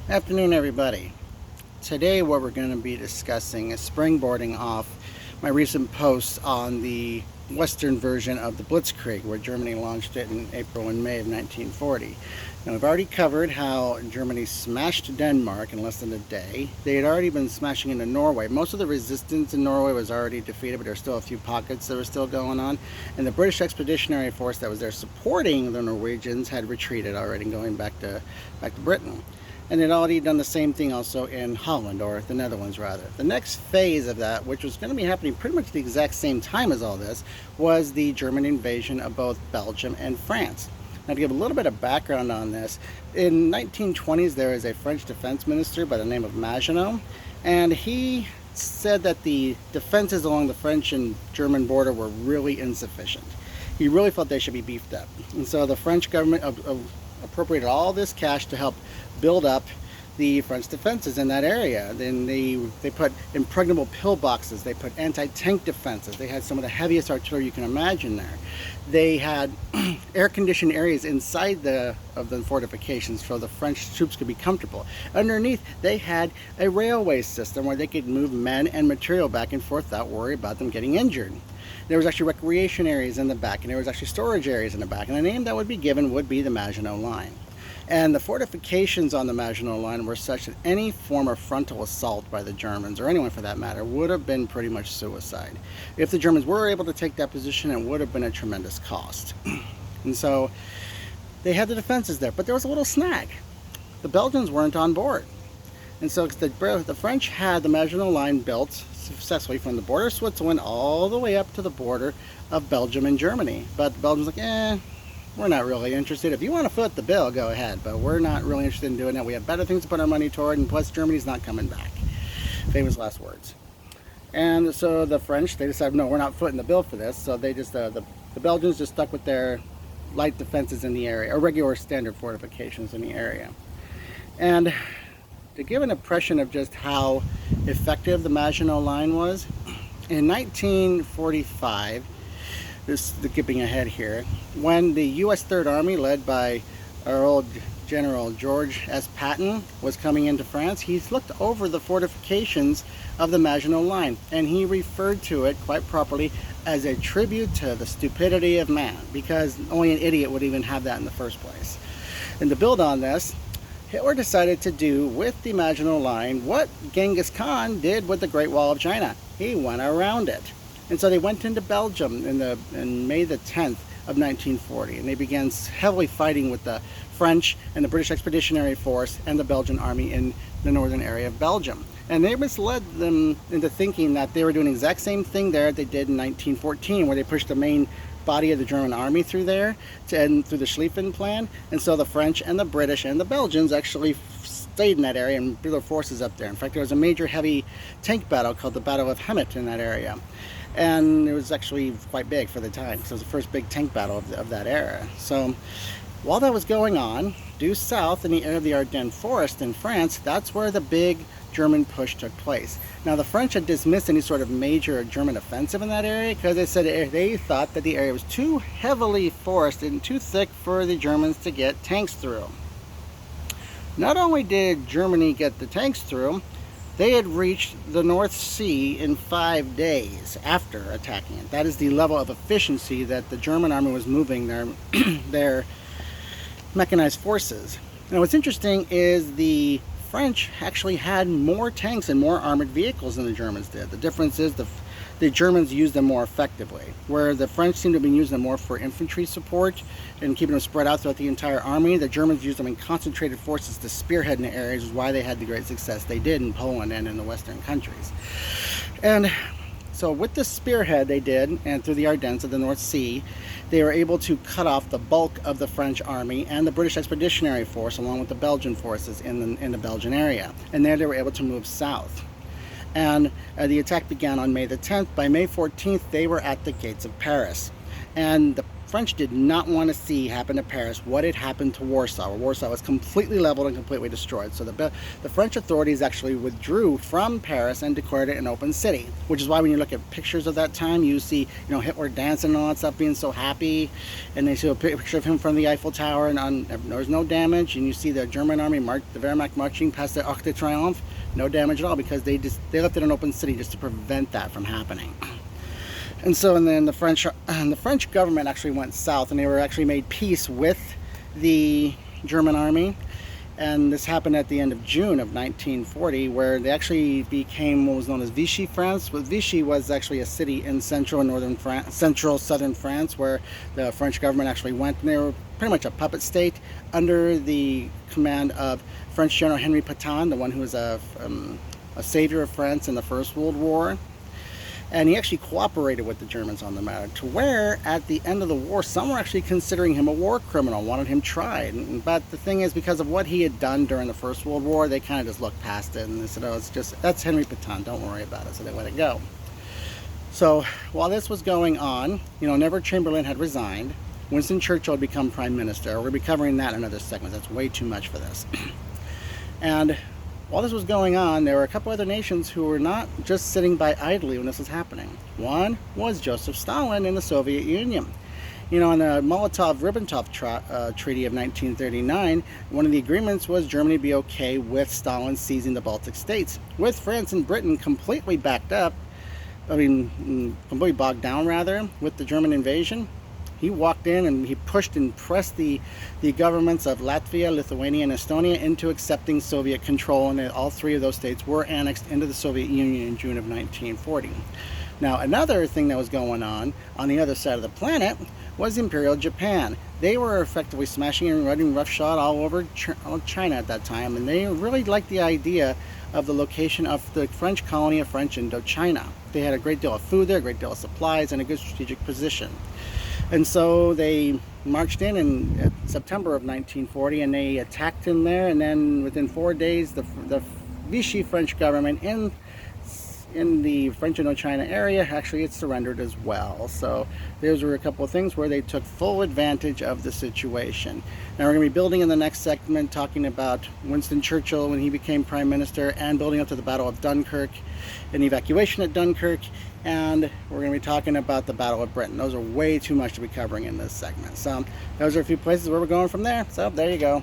Afternoon, everybody. Today what we're going to be discussing is springboarding off my recent posts on the Western version of the Blitzkrieg, where Germany launched it in April and May of 1940. Now, we've already covered how Germany smashed Denmark in less than a day. They had already been smashing into Norway. Most of the resistance in Norway was already defeated, but there were still a few pockets that were still going on. And the British Expeditionary Force that was there supporting the Norwegians had retreated already, going back to Britain. And they'd already done the same thing also in Holland, or the Netherlands rather. The next phase of that, which was going to be happening pretty much the exact same time as all this, was the German invasion of both Belgium and France. Now, to give a little bit of background on this, in 1920s there was a French defense minister by the name of Maginot, and he said that the defenses along the French and German border were really insufficient. He really felt they should be beefed up. And so the French government appropriated all this cash to help build up the French defenses in that area. Then they put impregnable pillboxes, they put anti-tank defenses, they had some of the heaviest artillery you can imagine there. They had air-conditioned areas inside of the fortifications so the French troops could be comfortable. Underneath, they had a railway system where they could move men and material back and forth without worry about them getting injured. There was actually recreation areas in the back, and there was actually storage areas in the back, and the name that would be given would be the Maginot Line. And the fortifications on the Maginot Line were such that any form of frontal assault by the Germans, or anyone for that matter, would have been pretty much suicide. If the Germans were able to take that position, it would have been a tremendous cost. And so they had the defenses there, but there was a little snag. The Belgians weren't on board. And so the French had the Maginot Line built successfully from the border of Switzerland all the way up to the border of Belgium and Germany. But the Belgians were like, we're not really interested. If you want to foot the bill, go ahead, but we're not really interested in doing that. We have better things to put our money toward, and plus Germany's not coming back. Famous last words. And so the French, they decided, no, we're not footing the bill for this. So they just, the Belgians just stuck with their light defenses in the area, or regular standard fortifications in the area. And to give an impression of just how effective the Maginot Line was, in 1945, skipping ahead here, when the U.S. Third Army, led by our old General George S. Patton, was coming into France, he looked over the fortifications of the Maginot Line, and he referred to it quite properly as a tribute to the stupidity of man, because only an idiot would even have that in the first place. And to build on this, Hitler decided to do with the Maginot Line what Genghis Khan did with the Great Wall of China. He went around it. And so they went into Belgium in May the 10th of 1940, and they began heavily fighting with the French and the British Expeditionary Force and the Belgian army in the northern area of Belgium. And they misled them into thinking that they were doing the exact same thing there they did in 1914, where they pushed the main body of the German army through there and through the Schlieffen Plan. And so the French and the British and the Belgians actually stayed in that area and blew their forces up there. In fact, there was a major heavy tank battle called the Battle of Hemmet in that area. And it was actually quite big for the time, because it was the first big tank battle of that era. So while that was going on, due south in the area of the Ardennes Forest in France, that's where the big German push took place. Now, the French had dismissed any sort of major German offensive in that area because they said they thought that the area was too heavily forested and too thick for the Germans to get tanks through. Not only did Germany get the tanks through, they had reached the North Sea in 5 days after attacking it. That is the level of efficiency that the German army was moving their mechanized forces. Now, what's interesting is the French actually had more tanks and more armored vehicles than the Germans did. The difference is the Germans used them more effectively, where the French seem to have been using them more for infantry support and keeping them spread out throughout the entire army. The Germans used them in concentrated forces to spearhead in the areas, which is why they had the great success they did in Poland and in the Western countries. And so with the spearhead they did, and through the Ardennes of the North Sea, they were able to cut off the bulk of the French army and the British Expeditionary Force, along with the Belgian forces in the Belgian area. And there they were able to move south. And the attack began on May the 10th. By May 14th, they were at the gates of Paris. And the French did not want to see happen to Paris what had happened to Warsaw, where Warsaw was completely leveled and completely destroyed. So the French authorities actually withdrew from Paris and declared it an open city, which is why when you look at pictures of that time, you see, Hitler dancing and all that stuff, being so happy, and they see a picture of him from the Eiffel Tower, and there's no damage, and you see the German army, the Wehrmacht, marching past the Arc de Triomphe, no damage at all, because they left it an open city just to prevent that from happening. And so, and then the French government actually went south, and they were actually made peace with the German army. And this happened at the end of June of 1940, where they actually became what was known as Vichy France. Vichy was actually a city in central and northern France, southern France, where the French government actually went, and they were pretty much a puppet state under the command of French General Henry Pétain, the one who was a savior of France in the First World War. And he actually cooperated with the Germans on the matter, to where at the end of the war, some were actually considering him a war criminal, wanted him tried. But the thing is, because of what he had done during the First World War, they kind of just looked past it, and they said, oh, that's Henry Pétain, don't worry about it, so they let it go. So while this was going on, Neville Chamberlain had resigned, Winston Churchill had become Prime Minister. We're going to be covering that in another segment, that's way too much for this. And while this was going on, there were a couple other nations who were not just sitting by idly when this was happening. One was Joseph Stalin in the Soviet Union. In the Molotov-Ribbentrop Treaty of 1939, one of the agreements was Germany be okay with Stalin seizing the Baltic states, with France and Britain completely completely bogged down rather, with the German invasion. He walked in and he pushed and pressed the governments of Latvia, Lithuania, and Estonia into accepting Soviet control, and all three of those states were annexed into the Soviet Union in June of 1940. Now, another thing that was going on the other side of the planet was Imperial Japan. They were effectively smashing and running roughshod all over China at that time, and they really liked the idea of the location of the French colony of French Indochina. They had a great deal of food there, a great deal of supplies, and a good strategic position. And so they marched in September of 1940, and they attacked him there, and then within 4 days the Vichy French government in the French Indochina area actually had surrendered as well. So those were a couple of things where they took full advantage of the situation. Now we're going to be building in the next segment, talking about Winston Churchill when he became Prime Minister, and building up to the Battle of Dunkirk and the evacuation at Dunkirk, and we're going to be talking about the Battle of Britain. Those are way too much to be covering in this segment. So those are a few places where we're going from there. So there you go.